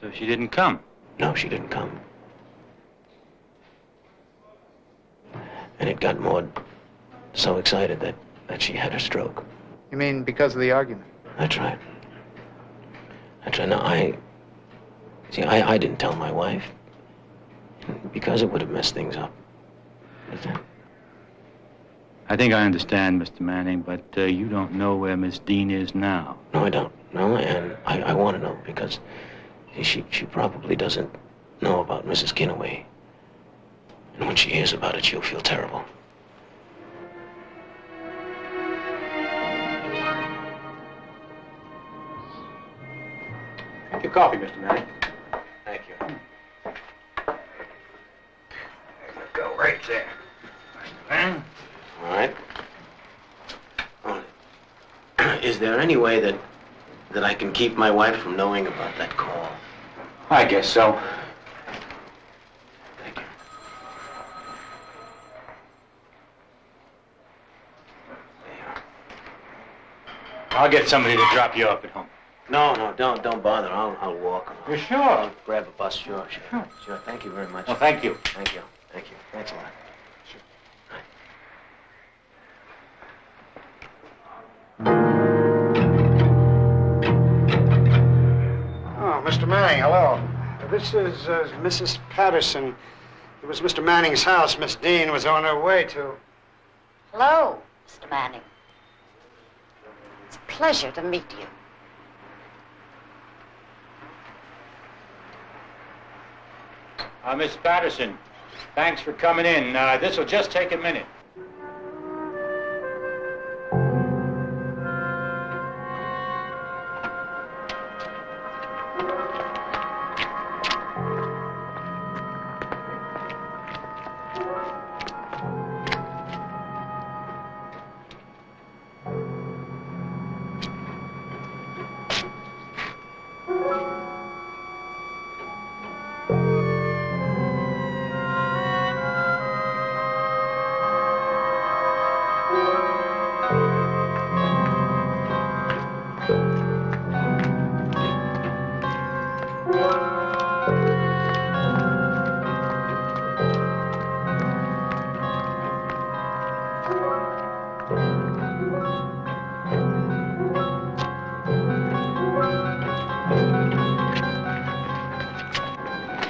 So she didn't come? No, she didn't come. And it got Maud so excited that she had a stroke. You mean because of the argument? That's right. That's right. Now, I didn't tell my wife, because it would have messed things up. I think I understand, Mr. Manning, but you don't know where Miss Dean is now. No, I don't. No, and I want to know, because she probably doesn't know about Mrs. Kinnaway. And when she hears about it, she'll feel terrible. Drink your coffee, Mr. Manning. Thank you. There you go, right there. Manning. All right. Is there any way that I can keep my wife from knowing about that call? I guess so. Thank you. I'll get somebody to drop you off at home. No, don't bother. I'll walk. You're sure? I'll grab a bus. Sure. Thank you very much. Well, thank you. Thank you. Thanks a lot. Oh, Mr. Manning, hello. This is Mrs. Patterson. It was Mr. Manning's house Miss Dean was on her way to. Hello, Mr. Manning. It's a pleasure to meet you. Miss Patterson, thanks for coming in. This will just take a minute.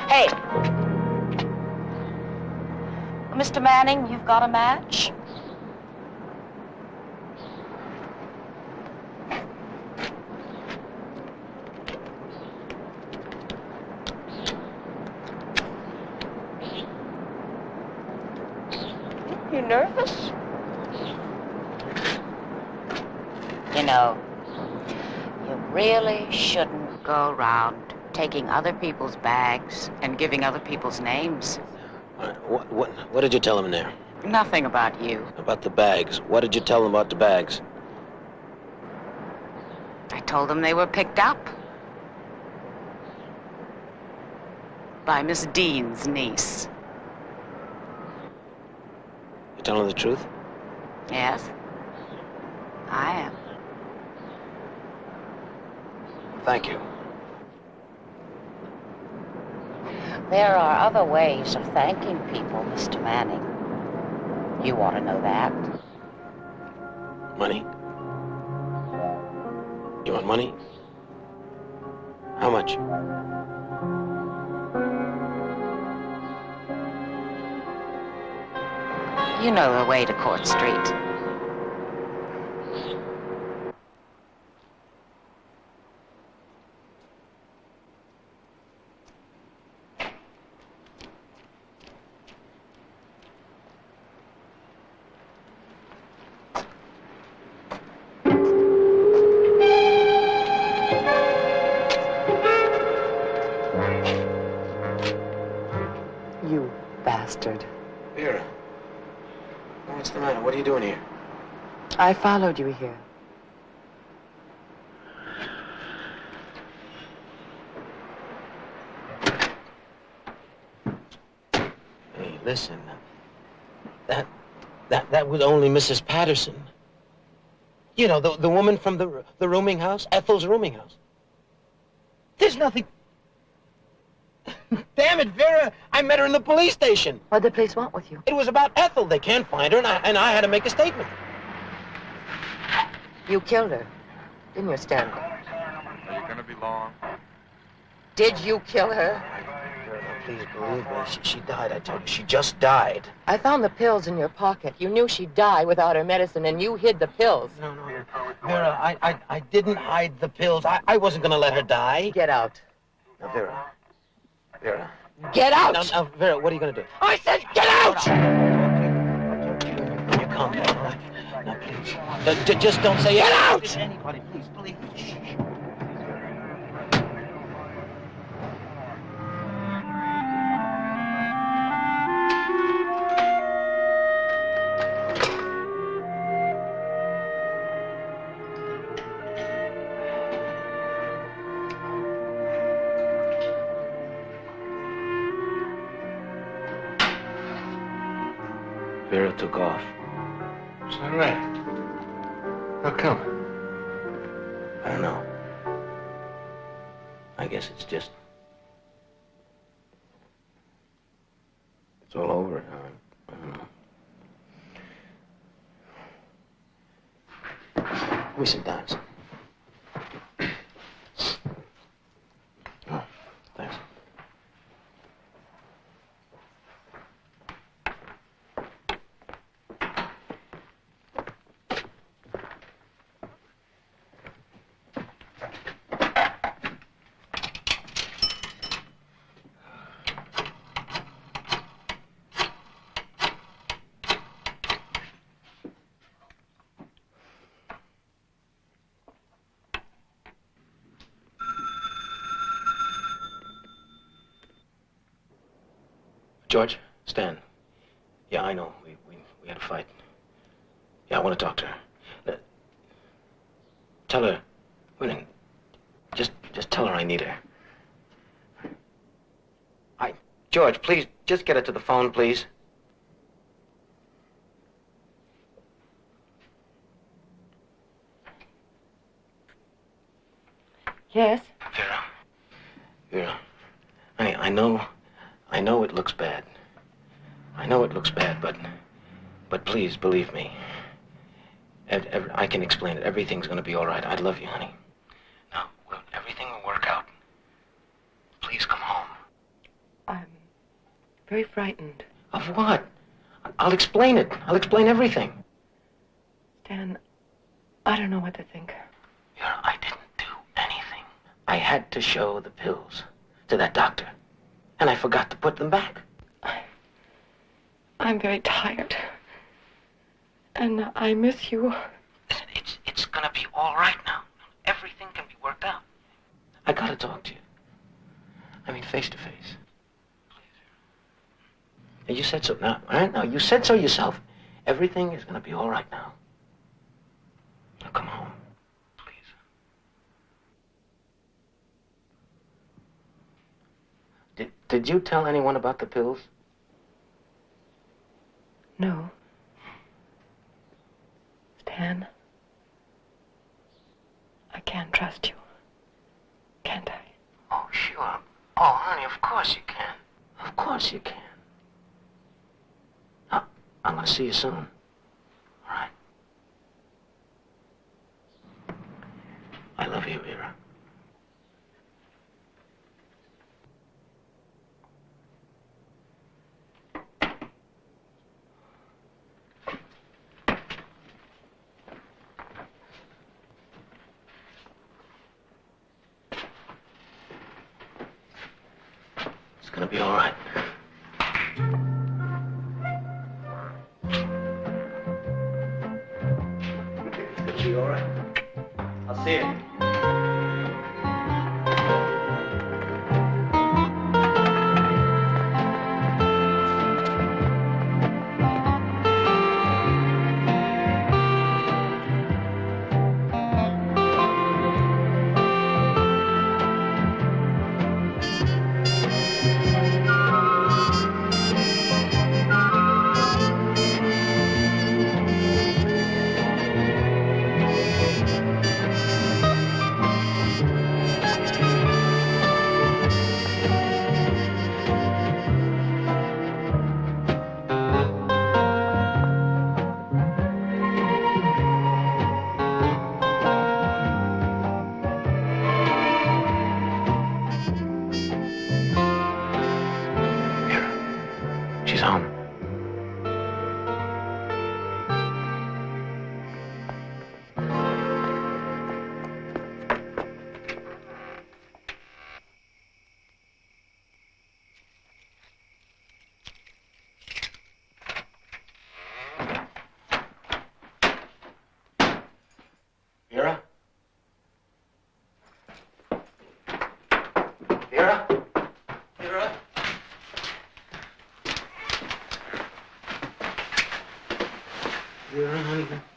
Hey. Mr. Manning, you've got a match? You nervous? You know, you really shouldn't go around taking other people's bags and giving other people's names. What did you tell him in there? Nothing about you. About the bags. What did you tell him about the bags? I told them they were picked up by Miss Dean's niece. You telling the truth? Yes, I am. Thank you. There are other ways of thanking people, Mr. Manning. You ought to know that. Money? You want money? How much? You know the way to Court Street. You bastard. Vera. What's the matter? What are you doing here? I followed you here. Listen, that was only Mrs. Patterson. You know, the woman from the rooming house, Ethel's rooming house. There's nothing... Damn it, Vera, I met her in the police station. What'd the police want with you? It was about Ethel. They can't find her, and I had to make a statement. You killed her, didn't you, Stanley? Are you gonna be long? Did you kill her? Please believe me, she died, I told you. She just died. I found the pills in your pocket. You knew she'd die without her medicine, and you hid the pills. No. Vera, I didn't hide the pills. I wasn't going to let her die. Get out. Now, Vera. Get out! Now, Vera, what are you going to do? I said get out! You calm down, all right? Now, please. Just don't say get out! To anybody, please. Shh. Vera took off. Is that right? How come? I don't know. I guess it's just... It's all over now. I don't know. Give me some dimes. Oh, thanks. George, Stan. Yeah, I know. We had a fight. Yeah, I want to talk to her. Tell her. Wait a minute. Just tell her I need her. George, please, just get her to the phone, please. Yes? Vera. Honey, I know it looks bad. But please, believe me. I can explain it. Everything's going to be all right. I love you, honey. Now, everything will work out. Please come home. I'm very frightened. Of what? I'll explain it. I'll explain everything. Stan, I don't know what to think. Vera, I didn't do anything. I had to show the pills to that doctor. And I forgot to put them back. I'm very tired. And I miss you. Listen, it's gonna be all right now. Everything can be worked out. I gotta talk to you. I mean, face to face. Please. You said so. Now, all right? Now, you said so yourself. Everything is gonna be all right now. Now, come home. Did you tell anyone about the pills? No. Stan, I can't trust you. Can't I? Oh, sure. Oh, honey, of course you can. Of course you can. I'm gonna see you soon. All right? I love you, Vera. It's gonna be all right. It's gonna be all right. I'll see you. Tom. Vera? Vera? Vera? Vera, honey.